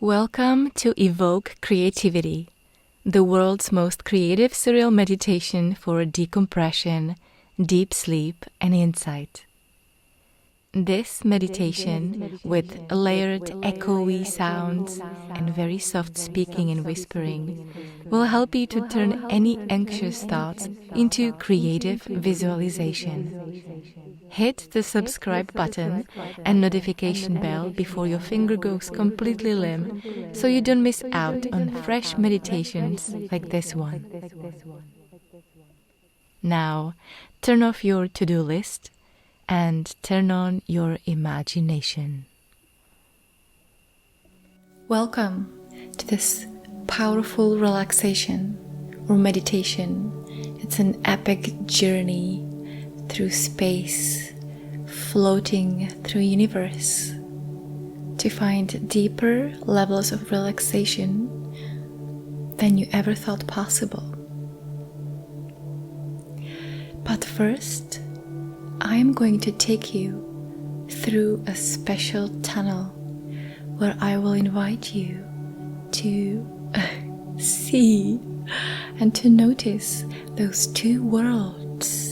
Welcome to Evoke Creativity, the world's most creative surreal meditation for decompression, deep sleep, and insight. This meditation, with layered echoey sounds and very soft speaking and whispering, will help you to turn any anxious thoughts into creative visualization. Hit the subscribe button and notification bell before your finger goes completely limp, so you don't miss out on fresh meditations like this one. Now, turn off your to-do list and turn on your imagination. Welcome to this powerful relaxation or meditation. It's an epic journey through space, floating through universe to find deeper levels of relaxation than you ever thought possible. But first, I'm going to take you through a special tunnel where I will invite you to see and to notice those two worlds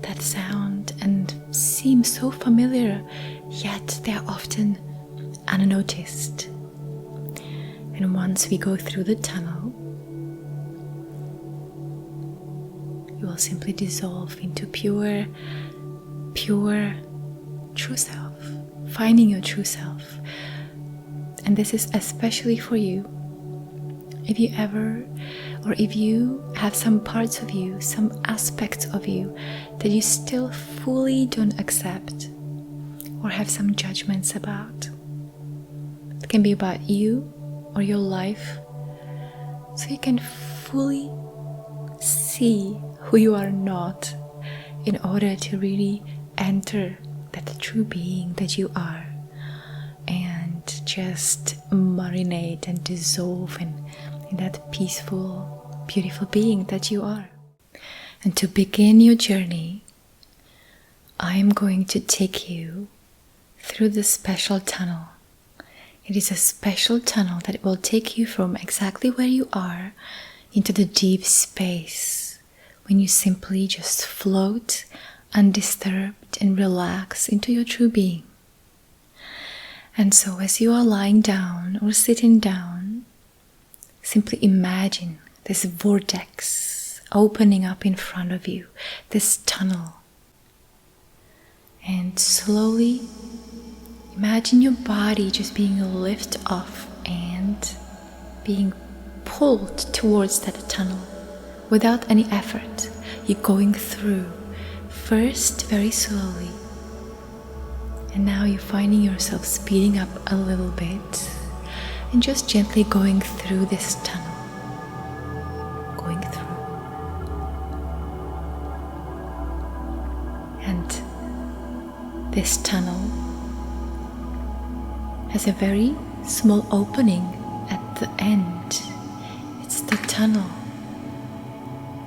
that sound and seem so familiar, yet they are often unnoticed. And once we go through the tunnel, you will simply dissolve into pure true self, finding your true self. And this is especially for you if you have some parts of you, some aspects of you that you still fully don't accept or have some judgments about. It can be about you or your life, so you can fully see who you are not in order to really enter that true being that you are and just marinate and dissolve in that peaceful, beautiful being that you are. And to begin your journey, I am going to take you through this special tunnel. It is a special tunnel that will take you from exactly where you are into the deep space when you simply just float undisturbed and relax into your true being. And so as you are lying down or sitting down, simply imagine this vortex opening up in front of you, this tunnel. And slowly imagine your body just being lifted off and being pulled towards that tunnel without any effort. You're going through, first very slowly, and now you're finding yourself speeding up a little bit and just gently going through this tunnel. Going through. And this tunnel has a very small opening at the end. It's the tunnel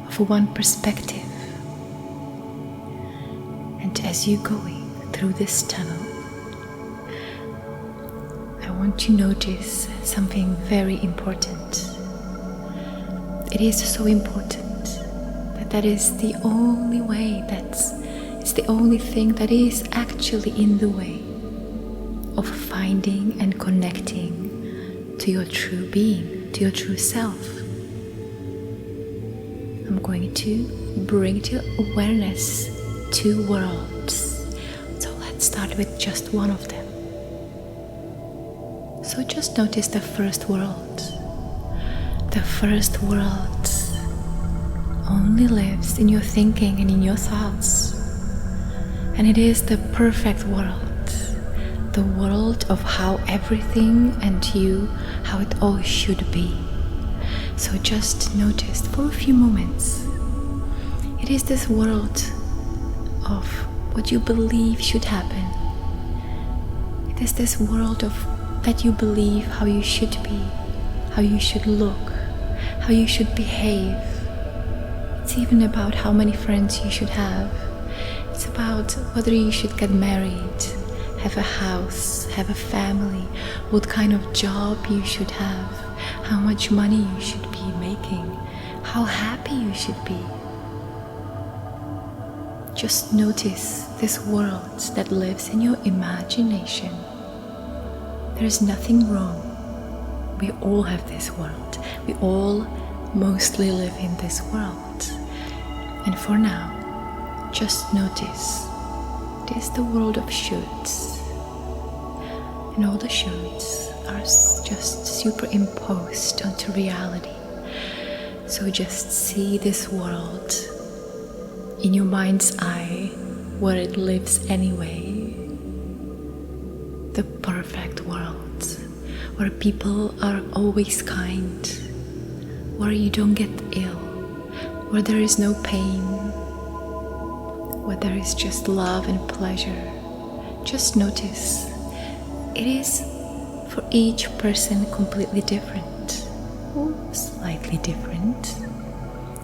of one perspective. And as you're going through this tunnel, I want to notice something very important. It is so important that is the only way, it's the only thing that is actually in the way of finding and connecting to your true being, to your true self. I'm going to bring to awareness two worlds. So let's start with just one of them. So just notice the first world. The first world only lives in your thinking and in your thoughts. And it is the perfect world. The world of how everything and you, how it all should be. So just notice for a few moments. It is this world of what you believe should happen. It is this world of that you believe how you should be, how you should look, how you should behave. It's even about how many friends you should have. It's about whether you should get married, have a house, have a family, what kind of job you should have, how much money you should be making, how happy you should be. Just notice this world that lives in your imagination. There is nothing wrong. We all have this world. We all mostly live in this world. And for now, just notice it is the world of shoulds. And all the shoulds are just superimposed onto reality. So just see this world in your mind's eye, where it lives anyway. The perfect world, where people are always kind, where you don't get ill, where there is no pain, where there is just love and pleasure. Just notice. It is for each person completely different, or slightly different.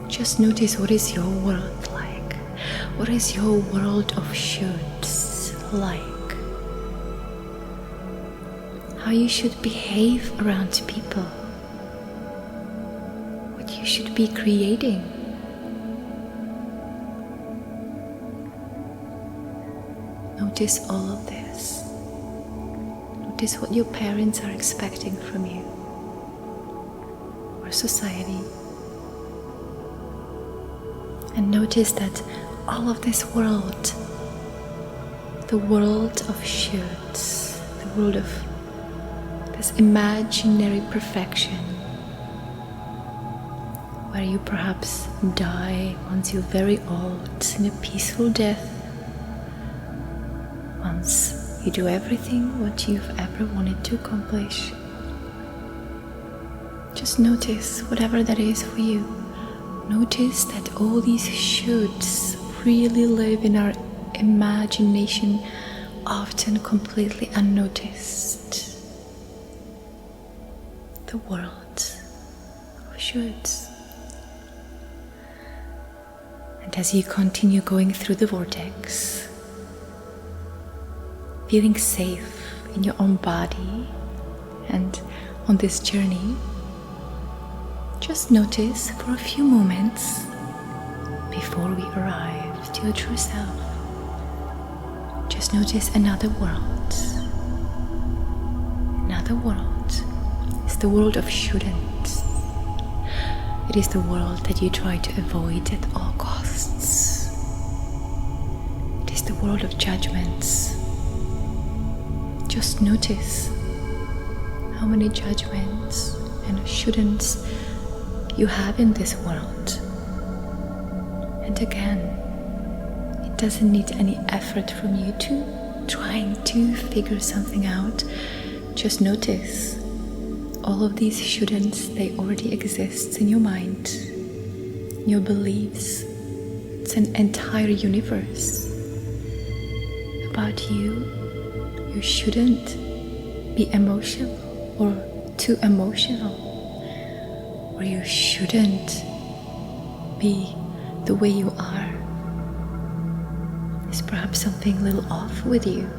Just notice, what is your world like? What is your world of shoulds like? How you should behave around people, what you should be creating. Notice all of this. Notice what your parents are expecting from you, or society. And notice that all of this world, the world of shoulds, the world of this imaginary perfection, where you perhaps die once you're very old in a peaceful death, once you do everything what you've ever wanted to accomplish. Just notice whatever that is for you. Notice that all these shoulds really live in our imagination, often completely unnoticed. The world of shoulds. And as you continue going through the vortex, feeling safe in your own body and on this journey, just notice for a few moments before we arrive to your true self. Just notice another world. Another world is the world of shouldn't. It is the world that you try to avoid at all costs. It is the world of judgments. Just notice how many judgments and shouldn'ts you have in this world. And again, it doesn't need any effort from you to trying to figure something out. Just notice all of these shouldn'ts, they already exist in your mind, in your beliefs. It's an entire universe about you. You shouldn't be emotional or too emotional, or you shouldn't be the way you are. Is perhaps something a little off with you,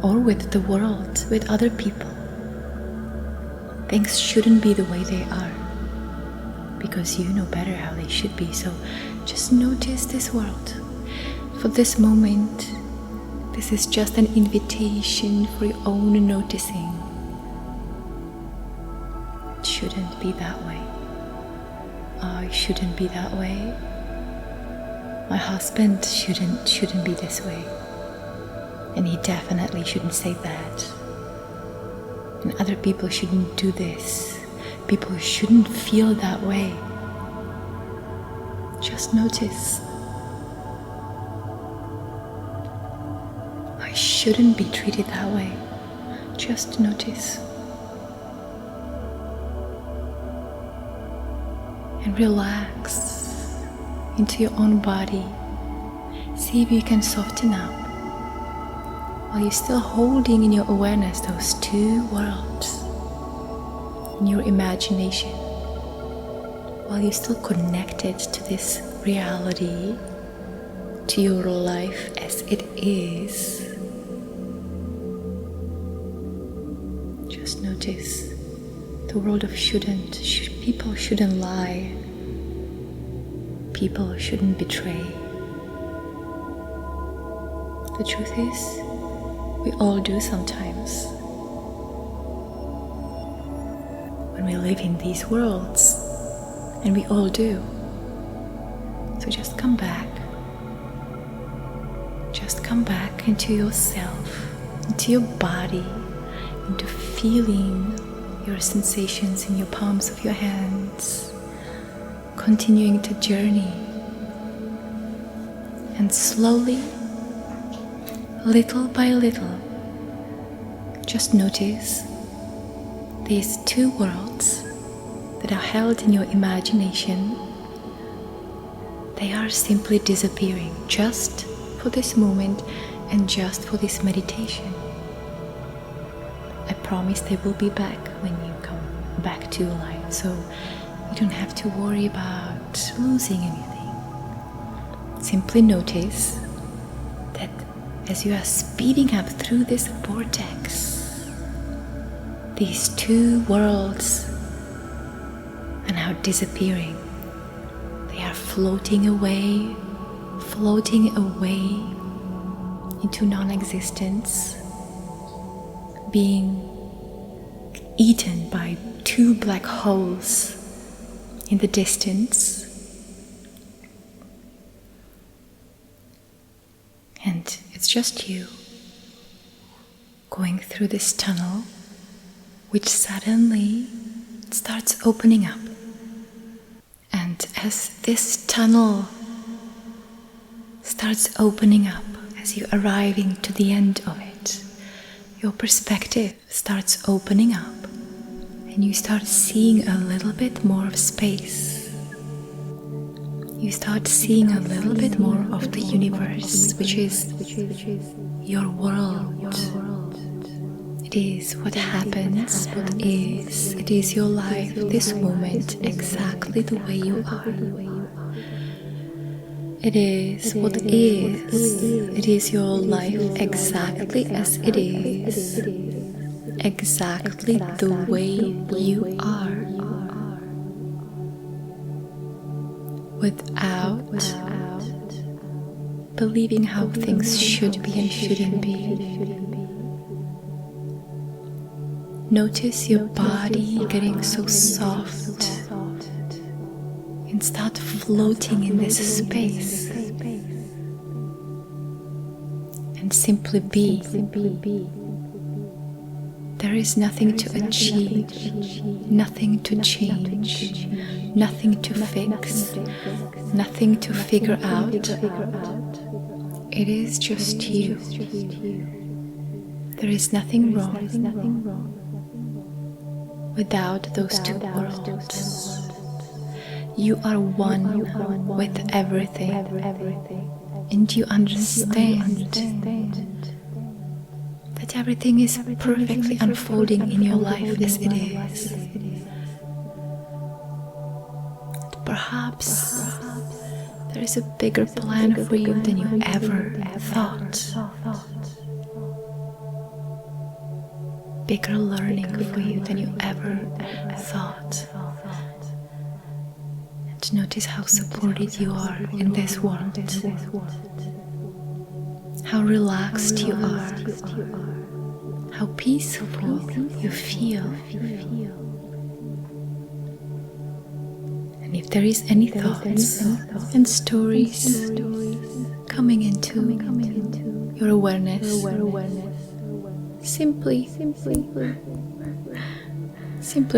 or with the world, with other people. Things shouldn't be the way they are, because you know better how they should be. So just notice this world. For this moment, this is just an invitation for your own noticing. It shouldn't be that way. I shouldn't be that way. My husband shouldn't be this way. And he definitely shouldn't say that. And other people shouldn't do this. People shouldn't feel that way. Just notice. I shouldn't be treated that way. Just notice. And relax into your own body. See if you can soften up while you're still holding in your awareness those two worlds in your imagination, while you're still connected to this reality, to your life as it is. notice the world of shouldn't. People shouldn't lie. People shouldn't betray. The truth is, we all do sometimes. When we live in these worlds, and we all do. So just come back. Just come back into yourself, into your body, into feeling your sensations in your palms of your hands, continuing to journey. And slowly, little by little, just notice these two worlds that are held in your imagination. They are simply disappearing just for this moment and just for this meditation. I promise they will be back when you come back to life, so you don't have to worry about losing anything. Simply notice that as you are speeding up through this vortex, these two worlds are now disappearing. They are floating away into non-existence, being eaten by two black holes in the distance. And it's just you going through this tunnel, which suddenly starts opening up. And as this tunnel starts opening up, as you're arriving to the end of it, your perspective starts opening up and you start seeing a little bit more of space. You start seeing a little bit more of the universe, which is your world. It is what happens, what is. It is your life, this moment, exactly the way you are. It is what is. It is your life exactly as it is. Exactly the way you are. Without believing how things should be and shouldn't be. Notice your body getting so soft and start floating in this space and simply be. There is nothing to achieve, nothing to change, nothing to fix, nothing to figure out. It is just you. There is nothing wrong without those two worlds. You are one with everything, and you understand that everything is perfectly unfolding in your life as it is. Perhaps there is a bigger plan for you than you ever thought. Bigger learning for you than you ever thought. And notice how supported you are in this world. How relaxed you are. How peaceful you feel. And if there is any thoughts and stories coming into your awareness, simply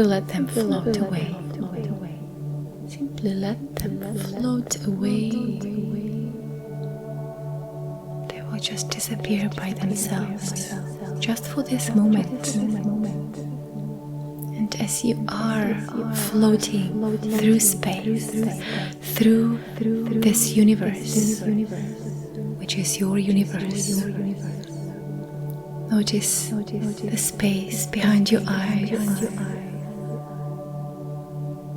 let them float away. Simply let them float away. They will just disappear by themselves, just for this moment. And as you are floating through space, through this universe, which is your universe, notice the space behind your eyes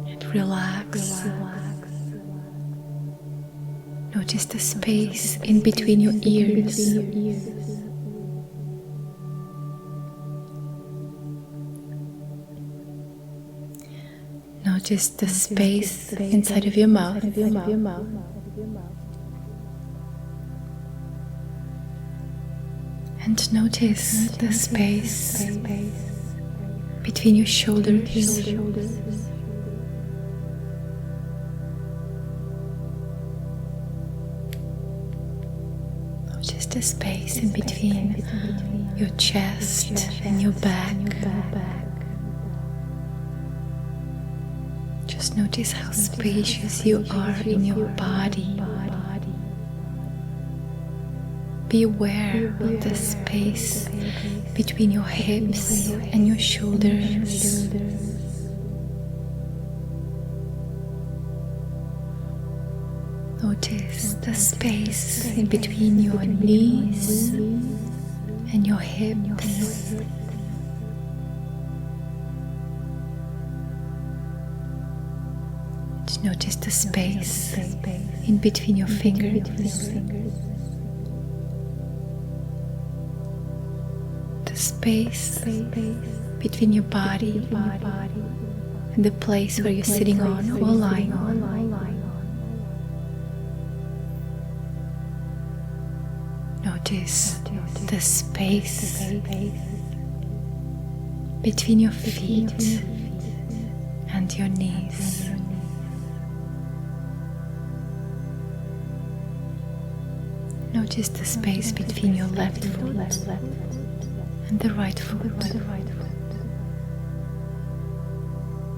and relax. Notice the space in between your ears. Notice the space inside of your mouth. And notice the space between your shoulders. Notice the space in between your chest and your back. Just notice how spacious you are in your body. Be aware of the space between your hips and your shoulders. Notice the space in between your knees and your hips. Notice the space in between your fingers. The space between your body and the place where you're sitting on or lying on. Notice the space between your feet and your knees. Notice the space between your left foot and the right foot.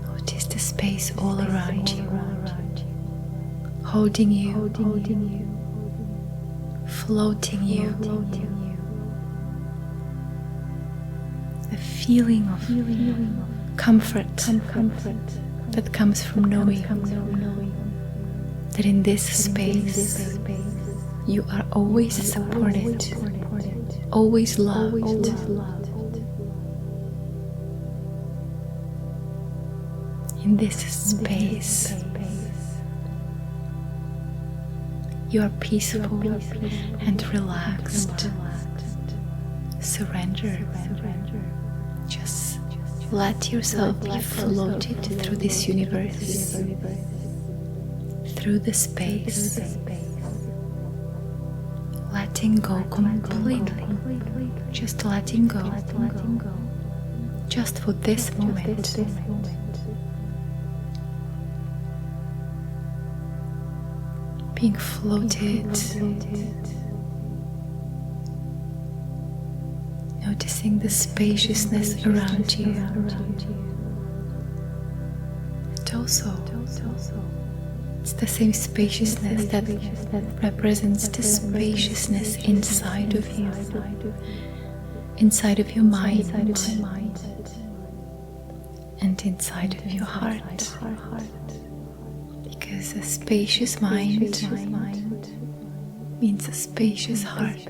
Notice the space all around you, holding you, floating you. The feeling of comfort that comes from knowing that in this space you are always supported, always loved. In this space, you are peaceful and relaxed. Surrender. Just let yourself be floated through this universe, through the space. Letting go completely, just letting go, just for this moment. Being floated, noticing the spaciousness around you, and also it's the same spaciousness that represents the spaciousness inside of you, inside of your mind, and inside of your heart. Because a spacious mind means a spacious heart.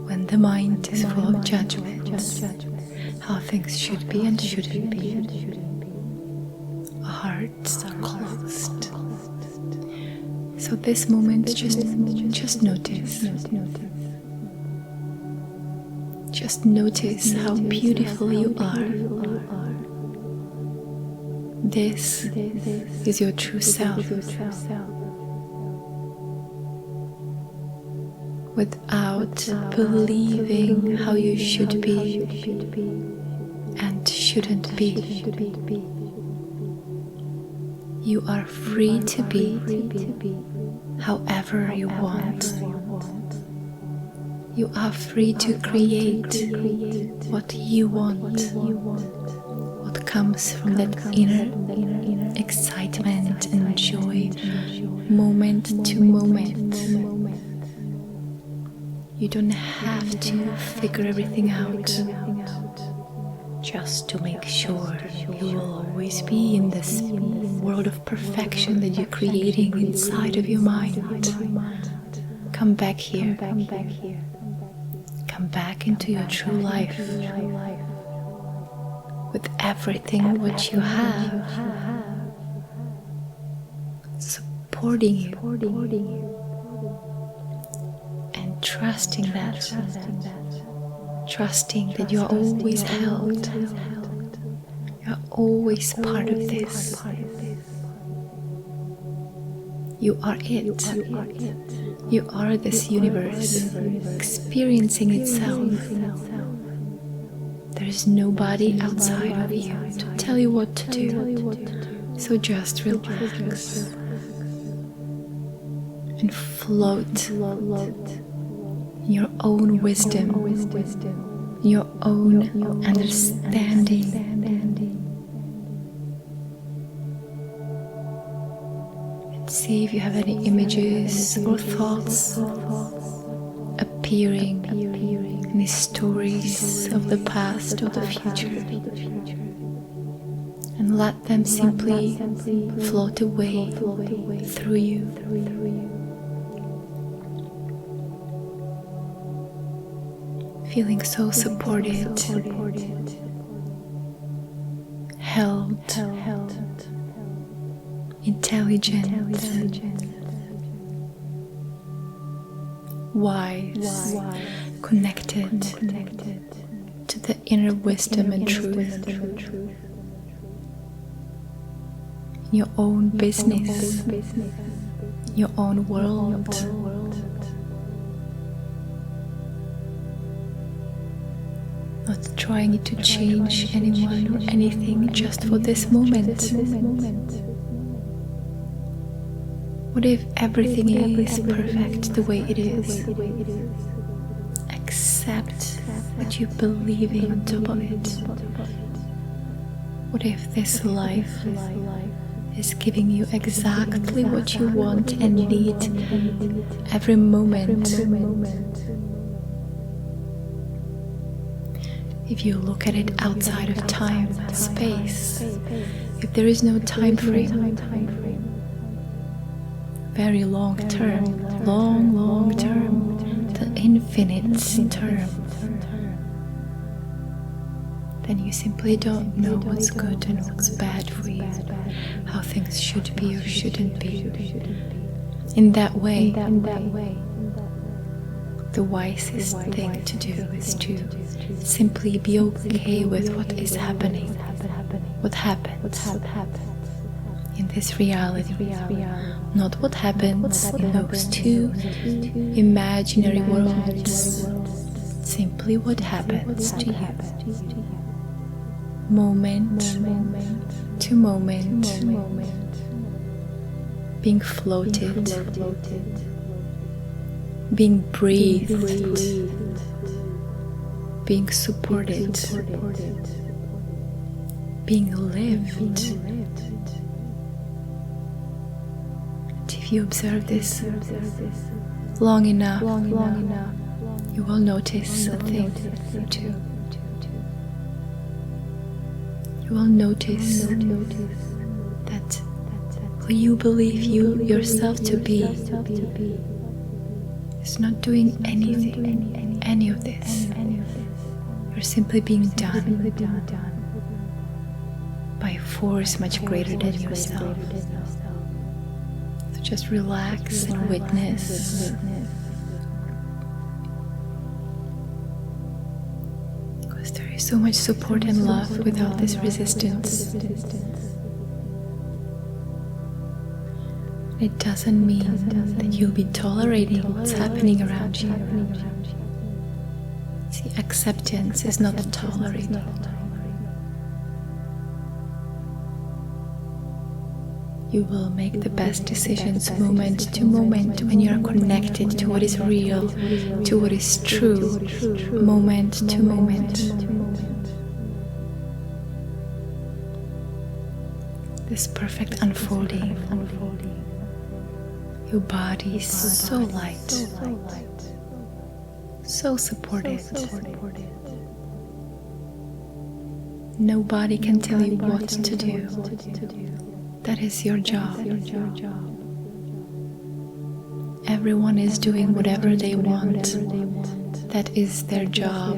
When the mind is full of judgments, how things should be and shouldn't be, hearts are closed. So this moment, just notice. Just notice how beautiful you are. This is your true self. Without believing how you should be and shouldn't be. You are free to be however you want. You are free to create what you want, what comes from that inner excitement and joy, moment to moment. You don't have to figure everything out just to make sure you will always be in this world of perfection that you're creating inside of your mind. Come back here. Come back into your true life with everything what you have, supporting you and trusting that you are always held You're always part of this. You are it. You are this universe experiencing itself. There is nobody outside of you to tell you what to do. So just relax and float in your own wisdom, your own understanding. And see if you have any images or thoughts appearing, any stories of the past or the future, and let them simply float away through you. Feeling so supported, held, intelligent, wise, connected to the inner wisdom and truth in your own business, your own world. Not trying to change anyone or anything, just for this moment. What if everything is perfect the way it is? Accept what you believe in on top of it. What if this life is giving you exactly what you want and need every moment? If you look at it outside of time and space, if there is no time frame, very long term, the infinite term, then you simply don't know what's good and what's bad for you, how things should be or shouldn't be. In that way, the wisest thing to do is to simply be okay with what is happening, what happens in this reality, not what happens in those two imaginary worlds, simply what happens to you, moment to moment, being floated, being breathed, being supported, being lived. And if you observe this long enough, you will notice a thing or two. You will notice that who you believe you yourself to be is not doing anything, any of this. You're simply being done by a force much greater than yourself. So just relax and witness. Because there is so much support and love without this resistance. It doesn't mean that you'll be tolerating what's happening around you. See, acceptance is not tolerating. You will make the best decisions moment to moment when you are connected to what is real, to what is true, moment to moment. This perfect unfolding. Your body is so light, so supported. Nobody can tell you what to do. That is your job. Everyone is doing whatever they want. That is their job.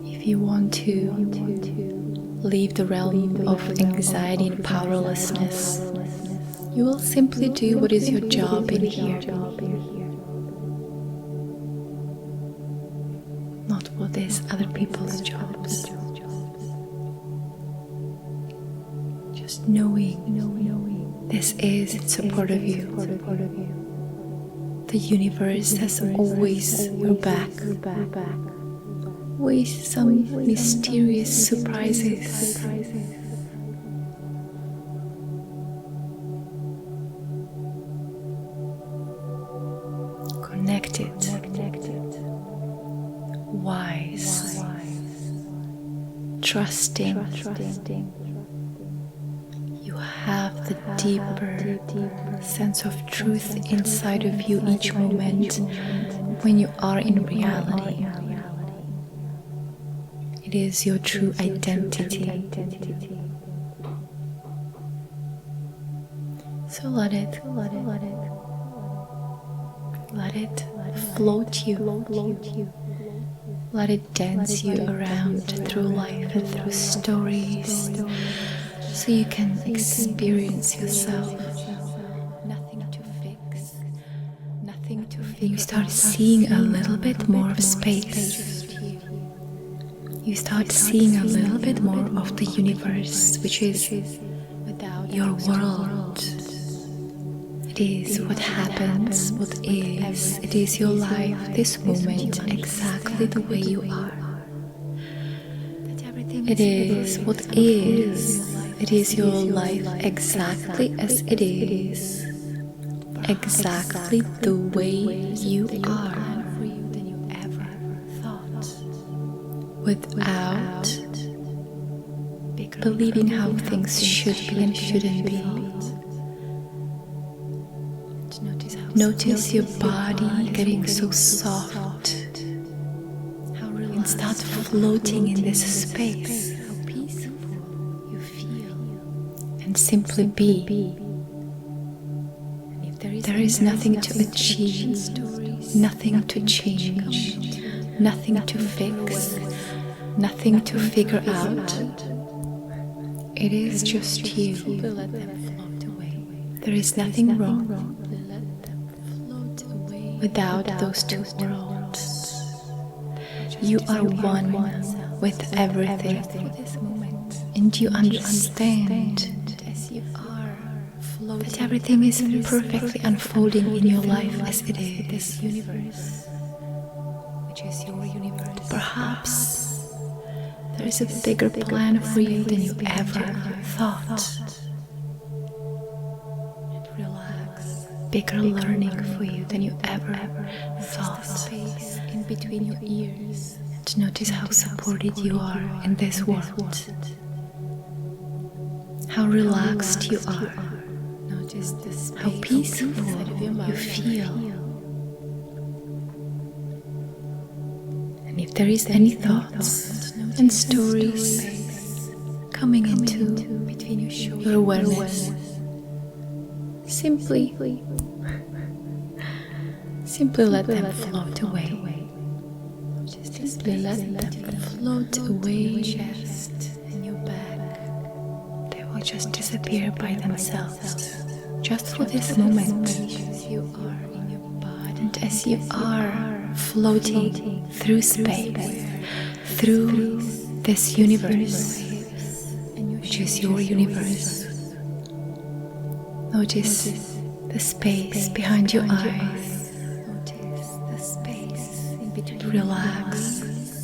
If you want to leave the realm of anxiety and powerlessness, you will simply do what is your job in here. not what is other people's jobs. Just knowing this is in support of you. The universe has always your back, with some mysterious surprises. Connected, wise, trusting. You have the deeper sense of truth inside of you each moment when you are in reality. It is your true identity. So let it float you. Let it dance you around through life and through stories, so you can experience yourself. Nothing to fix, nothing to figure. You start seeing a little bit more of space. You start seeing a little bit more of the universe, which is your world. It is what happens, what is. It is your life, this moment, exactly the way you are. It is what is. It is your life exactly as it is. Exactly the way you are. Without believing how things should be and shouldn't be. Notice your body getting so soft and start floating in this space. How peaceful you feel. And simply be. There is nothing to achieve, nothing to change, nothing to fix, nothing to figure out. It is just you. There is nothing wrong without those two worlds. You are one with everything, and you understand that everything is perfectly unfolding in your life as it is. Perhaps there is a bigger plan for you than you ever thought. Bigger learning for you than you ever thought. Space in between your ears. And notice how supported you are in this world. How relaxed you are. How peaceful you feel. And if there is any thoughts and stories coming into your awareness, simply let them float away. Simply let them float away. Chest and your back, they will just disappear by themselves, just for this moment. And as you are floating through space, through this universe, which is your universe, notice the space behind your eyes. Relax.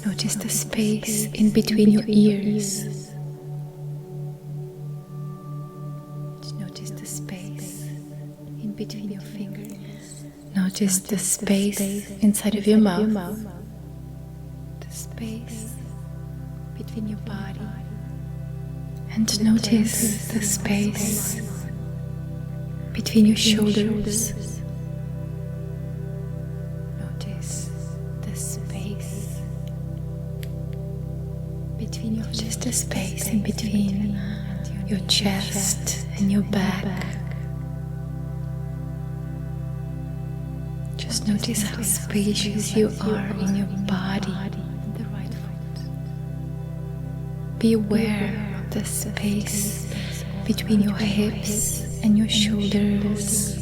Notice the space in between your ears. Notice the space in between your fingers. Notice the space inside of your mouth. The space between your body. And notice the space between your shoulders. Notice the space between your just the space in between your chest and your back. Just notice how spacious you are in your body. Be aware of the space between your hips and your shoulders,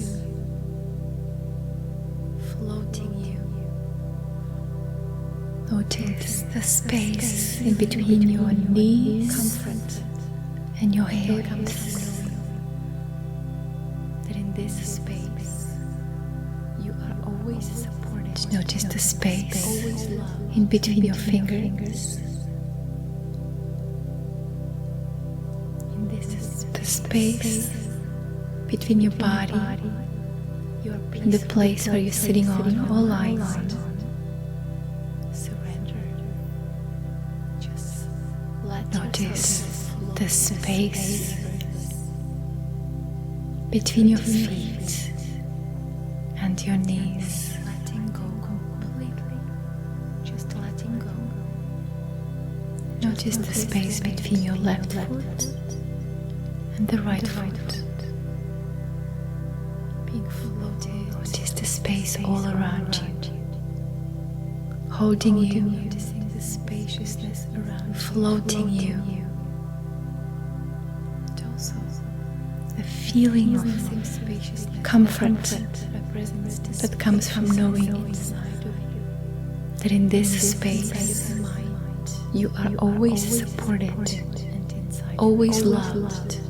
floating you Notice the space in between your knees and your hips. That in this space you are always supported. Notice the space in between your fingers. In this The space between your body and the place where you're sitting on or lying on. Notice the space between your feet and your knees. Letting go completely. Just letting go. Notice the space between your left foot and the right foot. Being floated. Notice the space all around you, holding you, Noticing the spaciousness around floating you. And also The feeling of spaciousness comfort represents that comes from knowing inside of you. that in this Inside space of your mind, you are always supported, and inside always loved.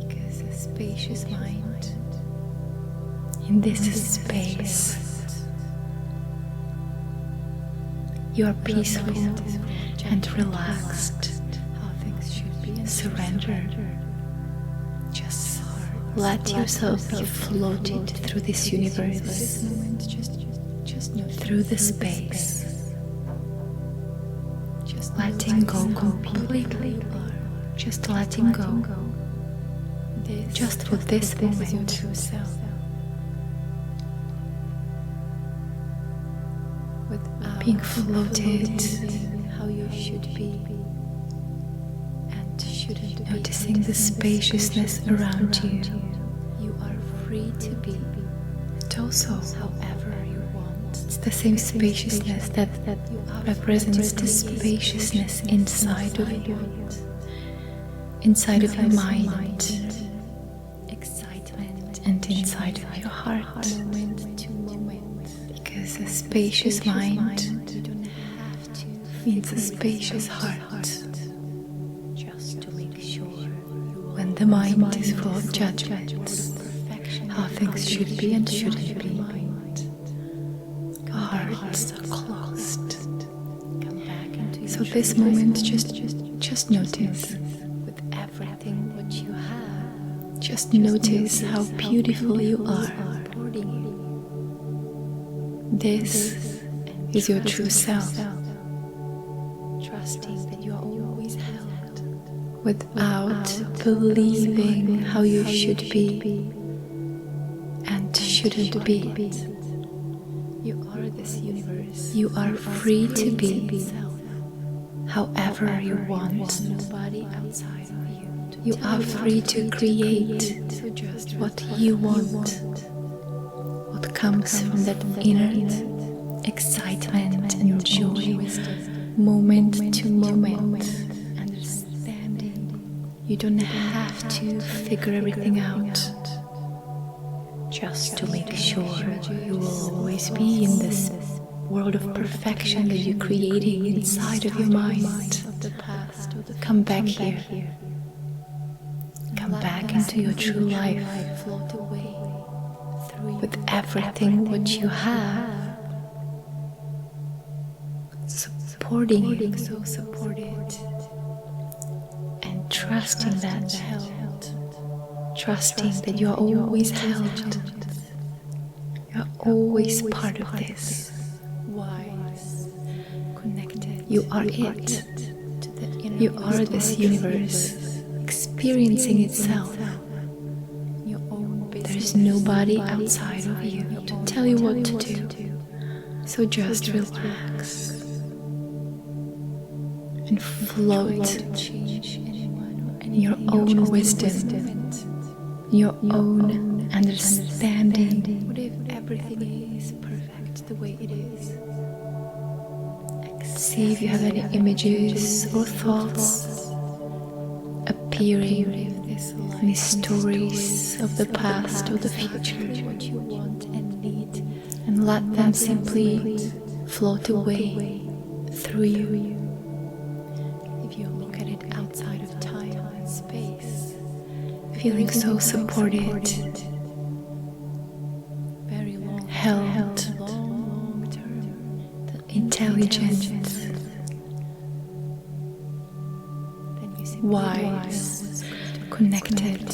because a spacious mind In this space you are peaceful and relaxed. how things should be and Surrender. Just let yourself be floated through this this universe, moment just know through the space, just letting go completely, just letting go, just for this is your moment. true self. Without Being floated, believing how you should be and shouldn't be. noticing the spaciousness around you, You are free to be and also however you want. it's the same spaciousness that represents the spaciousness inside of you, inside of your mind, Excitement and inside of your heart. moment to moment. Because a spacious mind You don't have to means a spacious heart. just to make sure you When the mind is full of judgments, perfection how things should be and shouldn't be, mind. our hearts are closed. Come back into your So this moment, just notice. with everything what you have. Just notice how beautiful you are. Supporting you. This is your true self, Trusting that you are always held. without believing how you should be and shouldn't be. You are this universe. You are free to be Self. however you want. Nobody outside of you. You are free to create So just what you want, what comes from that inner excitement and joy, moment to moment. understanding. You don't have to figure everything out, just to make sure you will always be in this world of perfection that you're creating inside of your mind. Of the past or the Come back here. Come back into your true life float away through with everything what you have, supporting you so supported and trusting that, held. trusting that you are always held. You are always part of this. Wise, connected. You are it. To the inner You are this universe experiencing itself. your own There is nobody outside of you to tell you what to do. So just relax and float change anyone or in your own wisdom, your own understanding. What if everything is perfect the way it is? See if you have any images or thoughts appearing, any stories of the past or the future, What you want and need. and let them simply float away through you. If you look at it outside of time and space, feeling so supported, very long, held, intelligent, wise, connected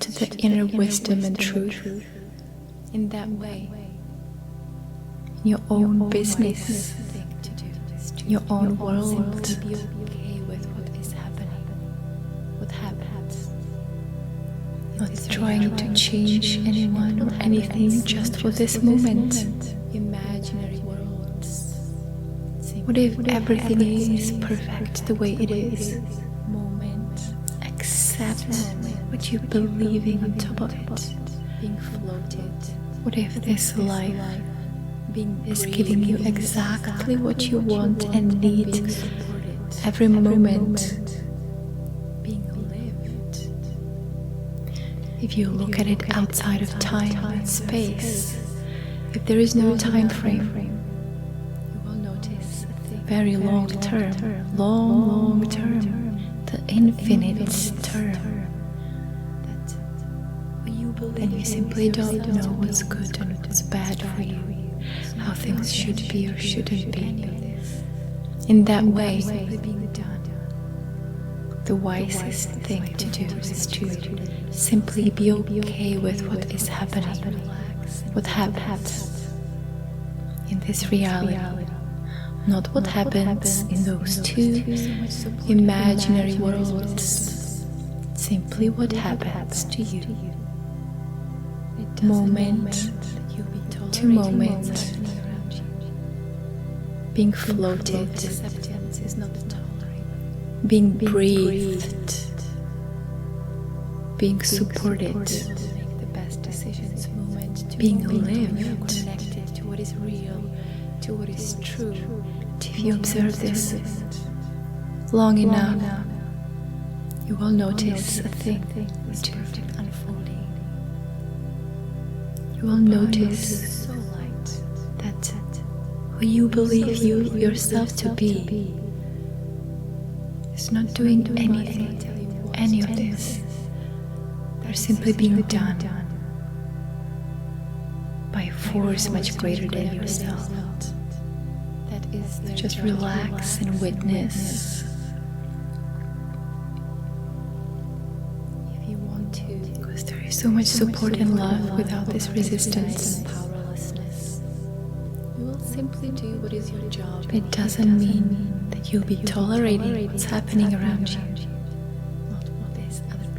to the inner wisdom and truth. In that way, in your own business, in your own world, be okay with what is happening, what happens. Not trying to change anyone or anything just for this moment. Imaginary worlds. What if everything is perfect the way it is? Accept what you believe in on top of it. Being floated. What if this life is giving you exactly what you want and need every moment? Being lived. If you look at it outside of time and space, if there is no time frame, you will notice very long term, long term, the infinite term. Then you simply don't know what's good and what's bad for you, how things should be or shouldn't be. In that way, the wisest thing to do is to simply be okay with what is happening, what happens in this reality, not what happens in those two imaginary worlds, simply what happens to you. Moment to moment, being floated, being breathed, being supported, being lived, connected to what is real, to what is true. If you observe this long enough, you will notice a thing which is unfolding. You will notice that who you believe you yourself to be is not doing anything, any of this. They're simply being done by a force much greater than yourself. Just relax and witness. If you want to, because there is so much support and love without this resistance. You will simply do what is your job. It doesn't mean that you'll be tolerating what's happening around you.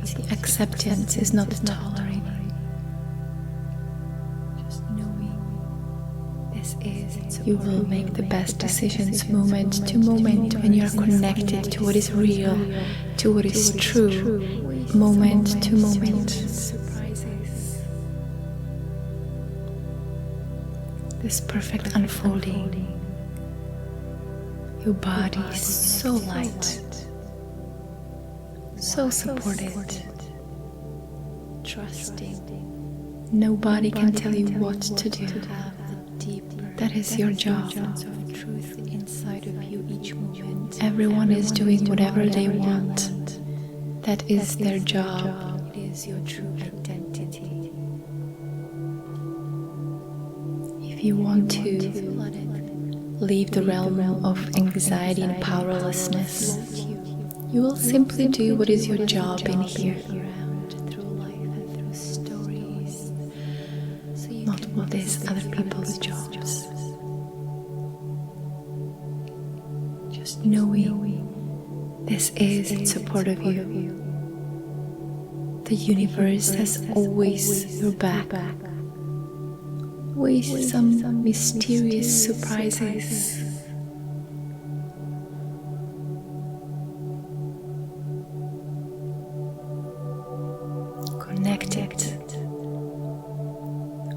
See, acceptance is not tolerating. Just knowing this is. You will make the best decisions moment to moment when you are connected to what is real, to what is true, moment to moment. This perfect unfolding. Your body is so light, so supported, trusting. Nobody can tell you what to do. That is your job. Everyone is doing whatever they want. That is their job. It is your true identity. If you want to leave the realm of anxiety and powerlessness, you will simply do what is your job in here. Not what is other people's jobs. Just knowing this is in support of you. The universe has always your back. Always some mysterious surprises. Connected,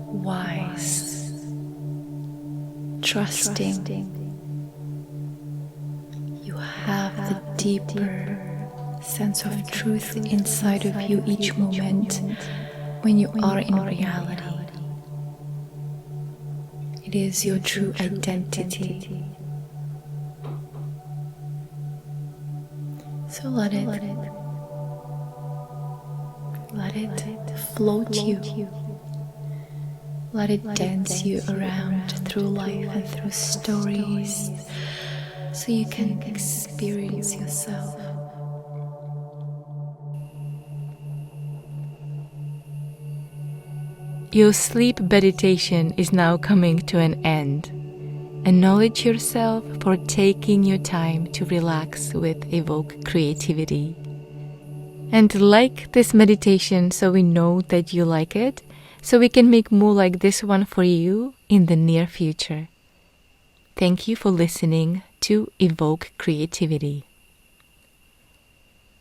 wise, trusting. You have the deeper sense of truth inside of you each moment when you are in reality. It is your true identity. So let it float you. Let it dance you around through life and through stories, so you can experience yourself. Your sleep meditation is now coming to an end. Acknowledge yourself for taking your time to relax with Evoke Creativity. And like this meditation so we know that you like it, so we can make more like this one for you in the near future. Thank you for listening to Evoke Creativity.